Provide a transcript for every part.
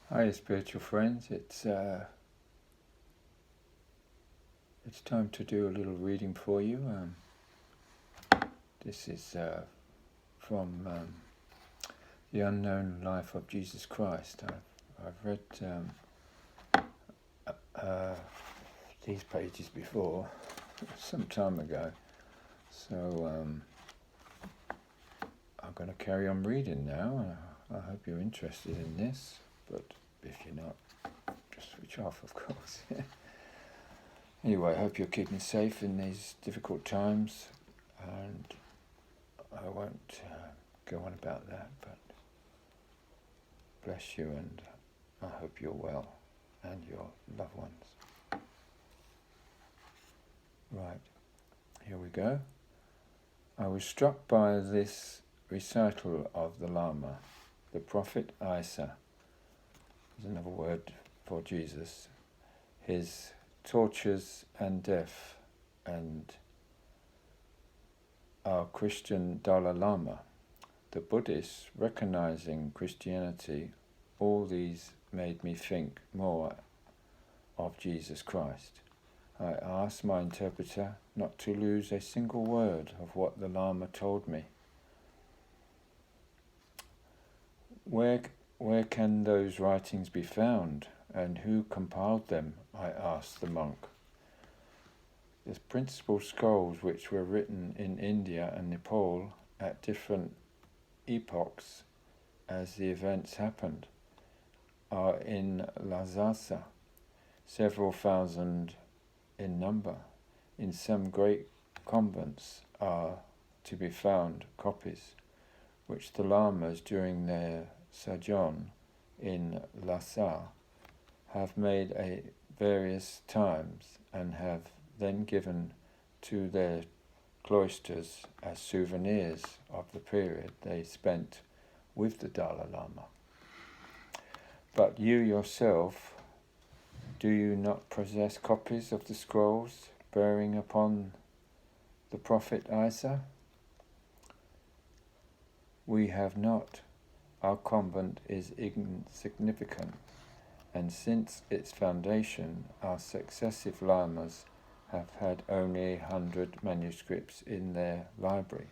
Hi, spiritual friends. It's time to do a little reading for you. This is from The Unknown Life of Jesus Christ. I've read these pages before, some time ago, so I'm going to carry on reading now. I hope you're interested in this, but if you're not, just switch off, of course. Anyway, I hope you're keeping safe in these difficult times, and I won't go on about that, but bless you, and I hope you're well and your loved ones. Right, here we go. I was struck by this recital of the Lama, the Prophet Isa, is another word for Jesus, his tortures and death, and our Christian Dalai Lama, the Buddhists recognizing Christianity. All these made me think more of Jesus Christ. I asked my interpreter not to lose a single word of what the Lama told me. Where can those writings be found, and who compiled them? I asked the monk. The principal scrolls, which were written in India and Nepal at different epochs as the events happened, are in Lhasa, several thousand in number. In some great convents are to be found copies, which the Lamas during their sojourn in Lhasa have made at various times and have then given to their cloisters as souvenirs of the period they spent with the Dalai Lama. But you yourself, do you not possess copies of the scrolls bearing upon the Prophet Isa? We have not. Our convent is insignificant, and since its foundation, our successive lamas have had only 100 manuscripts in their library.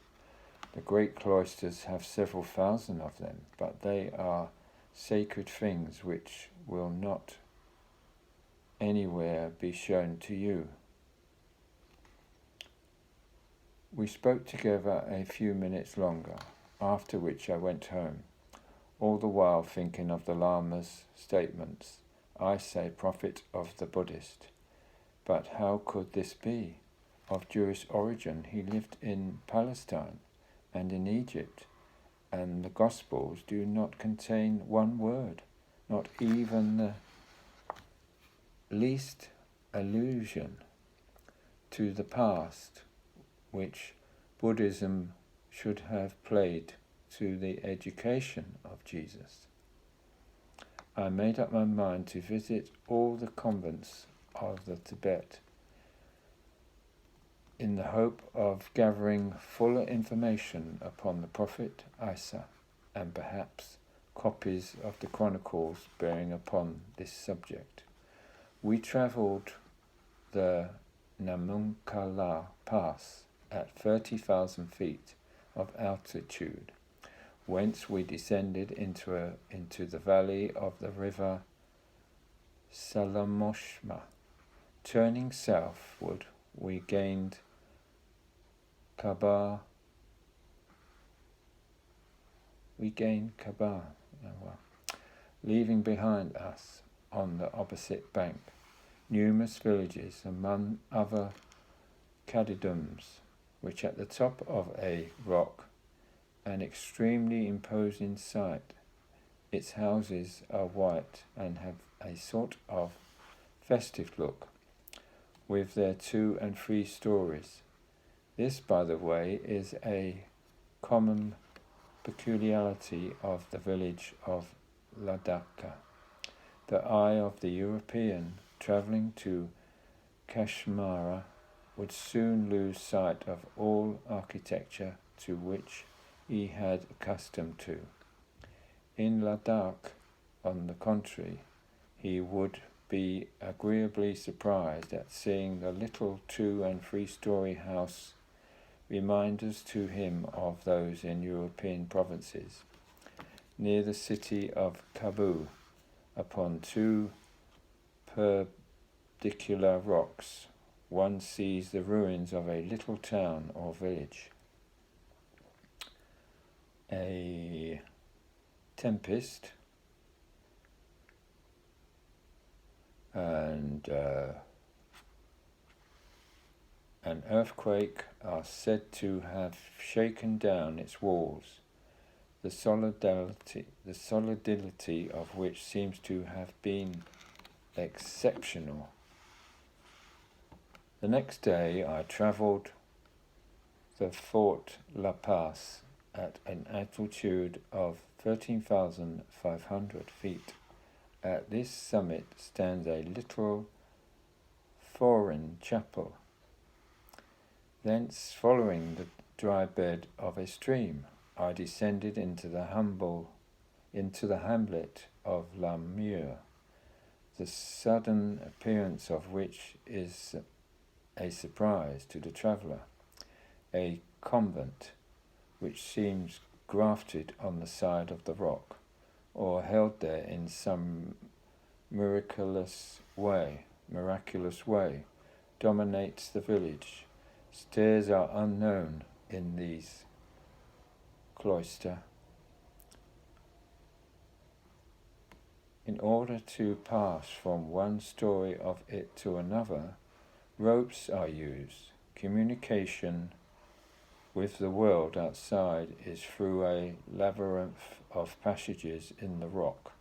The great cloisters have several thousand of them, but they are sacred things which will not anywhere be shown to you. We spoke together a few minutes longer, after which I went home, all the while thinking of the Lama's statements. I say prophet of the Buddhist. But how could this be? Of Jewish origin, he lived in Palestine and in Egypt, and the Gospels do not contain one word, not even the least allusion to the past, which Buddhism should have played to the education of Jesus. I made up my mind to visit all the convents of the Tibet in the hope of gathering fuller information upon the Prophet Isa, and perhaps copies of the chronicles bearing upon this subject. We travelled the Namunkala Pass at 30,000 feet of altitude, whence we descended into the valley of the river Salamoshma. Turning southward, we gained Kaaba. Leaving behind us on the opposite bank numerous villages, among other Kadidums, which at the top of a rock, an extremely imposing sight. Its houses are white and have a sort of festive look, with their 2 and 3 stories. This, by the way, is a common peculiarity of the village of Ladakh. The eye of the European travelling to Kashmir would soon lose sight of all architecture to which he had accustomed to. In Ladakh, on the contrary, he would be agreeably surprised at seeing the little 2- and 3-story house reminders to him of those in European provinces. Near the city of Kabul, upon 2 perpendicular rocks, one sees the ruins of a little town or village. A tempest and an earthquake are said to have shaken down its walls, the solidity of which seems to have been exceptional. The next day I travelled the Fort La Paz at an altitude of 13,500 feet. At this summit stands a little foreign chapel. Thence, following the dry bed of a stream, I descended into the hamlet of La Mure, the sudden appearance of which is a surprise to the traveller. A convent, which seems grafted on the side of the rock, or held there in some miraculous way, dominates the village. Stairs are unknown in these cloisters. In order to pass from one story of it to another, ropes are used. Communication with the world outside is through a labyrinth of passages in the rock.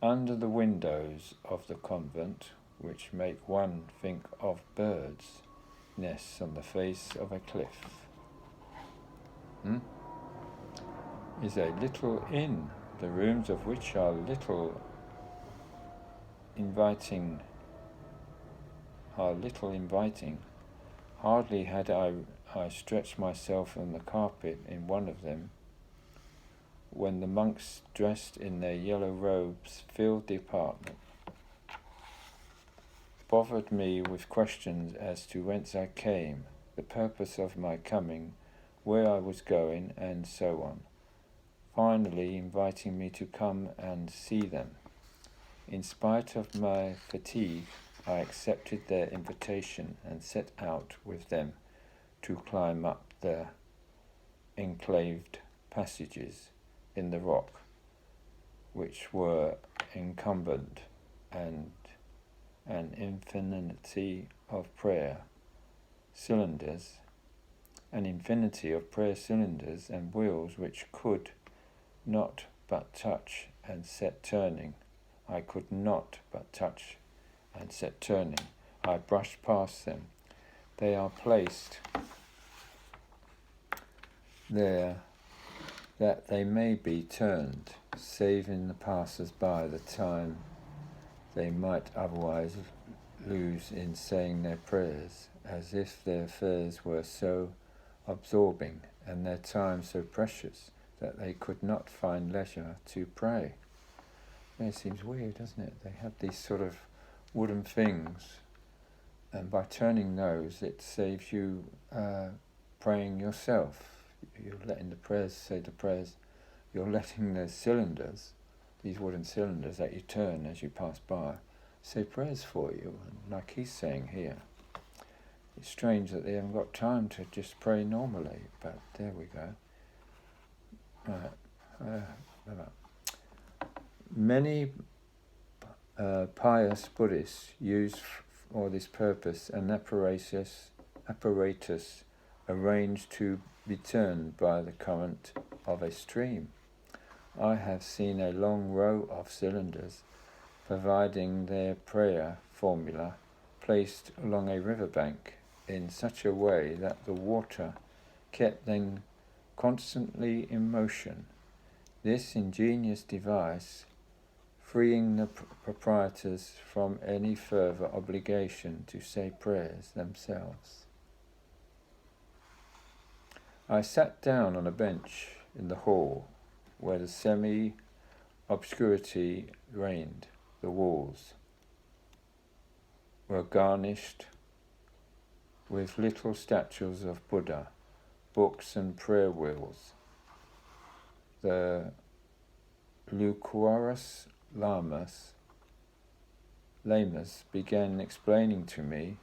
Under the windows of the convent, which make one think of birds' nests on the face of a cliff, is a little inn, the rooms of which are little inviting. Hardly had I stretched myself on the carpet in one of them, when the monks dressed in their yellow robes filled the apartment, bothered me with questions as to whence I came, the purpose of my coming, where I was going, and so on, finally inviting me to come and see them. In spite of my fatigue, I accepted their invitation and set out with them to climb up the enclaved passages in the rock, which were encumbered, and an infinity of prayer cylinders and wheels which could not but touch and set turning. I could not but touch and set turning. I brushed past them. They are placed there that they may be turned, saving the passers-by the time they might otherwise lose in saying their prayers, as if their affairs were so absorbing and their time so precious that they could not find leisure to pray. It seems weird, doesn't it? They have these sort of wooden things, and by turning those, it saves you praying yourself. You're letting the prayers say the prayers. You're letting the cylinders, these wooden cylinders that you turn as you pass by, say prayers for you, like he's saying here. It's strange that they haven't got time to just pray normally, but there we go. Many pious Buddhists use for this purpose an apparatus arranged to be turned by the current of a stream. I have seen a long row of cylinders providing their prayer formula placed along a riverbank in such a way that the water kept them constantly in motion. This ingenious device freeing the proprietors from any further obligation to say prayers themselves. I sat down on a bench in the hall where the obscurity reigned. The walls were garnished with little statues of Buddha, books and prayer wheels. The Lukuaris lamas began explaining to me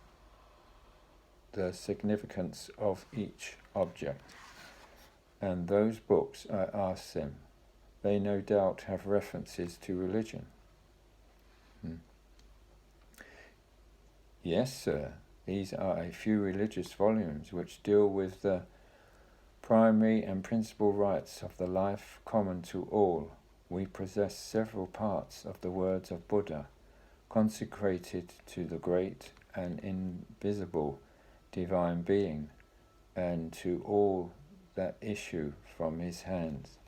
the significance of each object. And those books, I asked them, they no doubt have references to religion. Yes, sir, these are a few religious volumes which deal with the primary and principal rights of the life common to all. We possess several parts of the words of Buddha, consecrated to the great and invisible divine being, and to all that issue from his hands.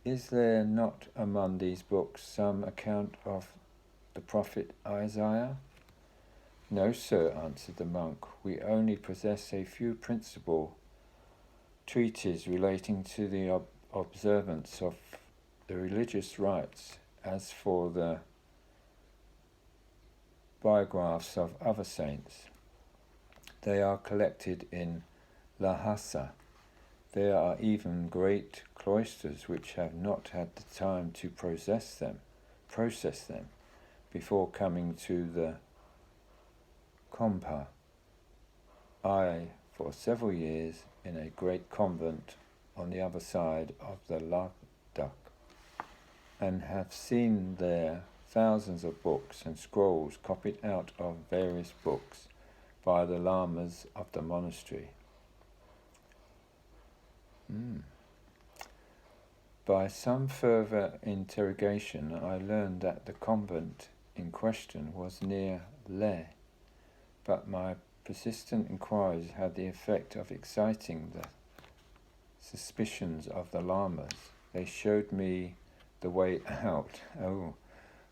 Is there not among these books some account of the prophet Isaiah? No, sir, answered the monk. We only possess a few principal treatises relating to the observance of the religious rites. As for the biographs of other saints, they are collected in Lhasa. There are even great cloisters which have not had the time to process them before coming to the Kompa. I, for several years, in a great convent on the other side of the Ladakh, and have seen there thousands of books and scrolls copied out of various books by the lamas of the monastery. By some further interrogation, I learned that the convent in question was near Leh, but my persistent inquiries had the effect of exciting the suspicions of the lamas. They showed me the way out,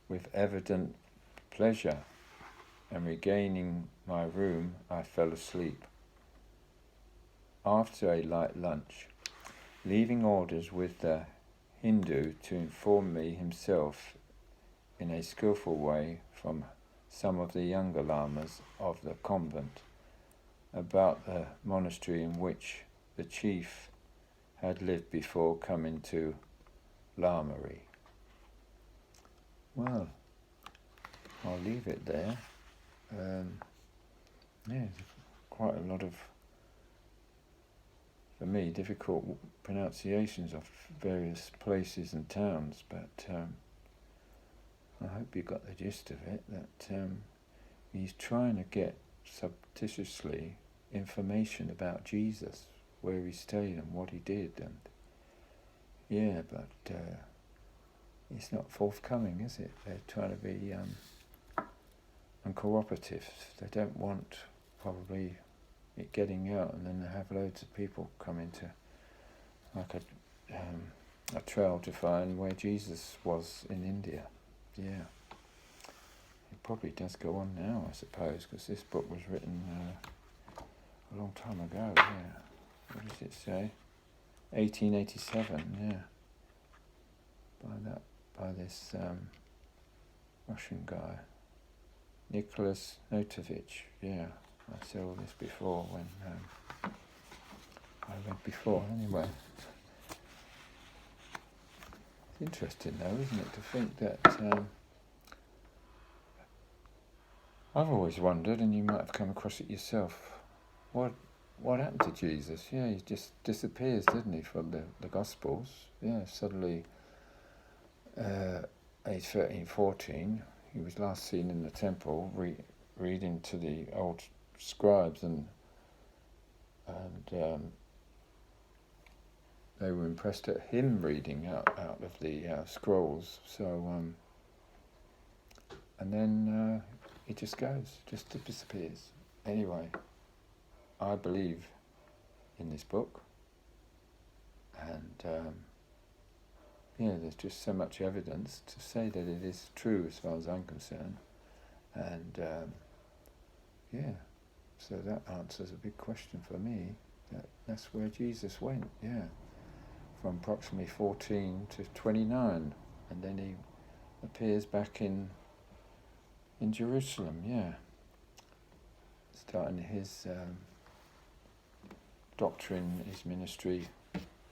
with evident pleasure, and regaining my room, I fell asleep. After a light lunch, leaving orders with the Hindu to inform me himself in a skillful way from some of the younger lamas of the convent about the monastery in which the chief had lived before coming to Lamari. Well, I'll leave it there. There's quite a lot of, for me, difficult pronunciations of various places and towns, but I hope you got the gist of it, that he's trying to get surreptitiously information about Jesus, where he stayed and what he did, and but it's not forthcoming, is it? They're trying to be uncooperative. They don't want probably it getting out, and then they have loads of people come into like a trail to find where Jesus was in India. Yeah, it probably does go on now, I suppose, because this book was written a long time ago. Yeah, what does it say? 1887. Yeah, by this Russian guy, Nicholas Notovich. Yeah, I saw all this before when I read before. Anyway, it's interesting though, isn't it, to think that I've always wondered, and you might have come across it yourself, what happened to Jesus? Yeah, he just disappears, didn't he, from the Gospels? Yeah, suddenly, age 13, 14, he was last seen in the temple reading to the old scribes, and they were impressed at him reading out of the scrolls. So, and then he just disappears. Anyway, I believe in this book, and there's just so much evidence to say that it is true as far as I'm concerned, and so that answers a big question for me. That's where Jesus went. Yeah, from approximately 14 to 29, and then he appears back in Jerusalem, starting his doctrine, his ministry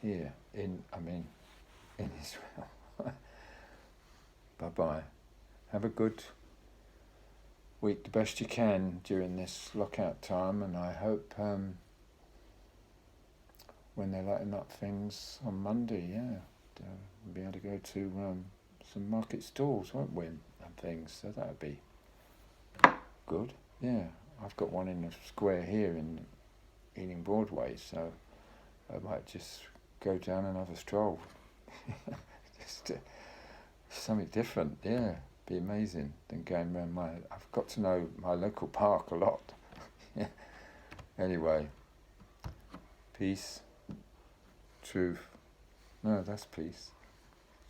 here in Israel. Bye-bye. Have a good week, the best you can during this lockout time, and I hope when they lighten up things on Monday, we'll be able to go to some market stalls, won't we, and things, so that'll be good. I've got one in the square here in Ealing Broadway, so I might just go down and have a stroll. Just something different, be amazing than going around I've got to know my local park a lot. Anyway, peace, truth, no, that's peace,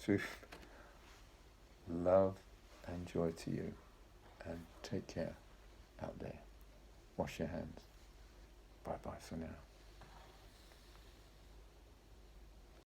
truth, love and joy to you, and take care out there. Wash your hands. Bye-bye for now.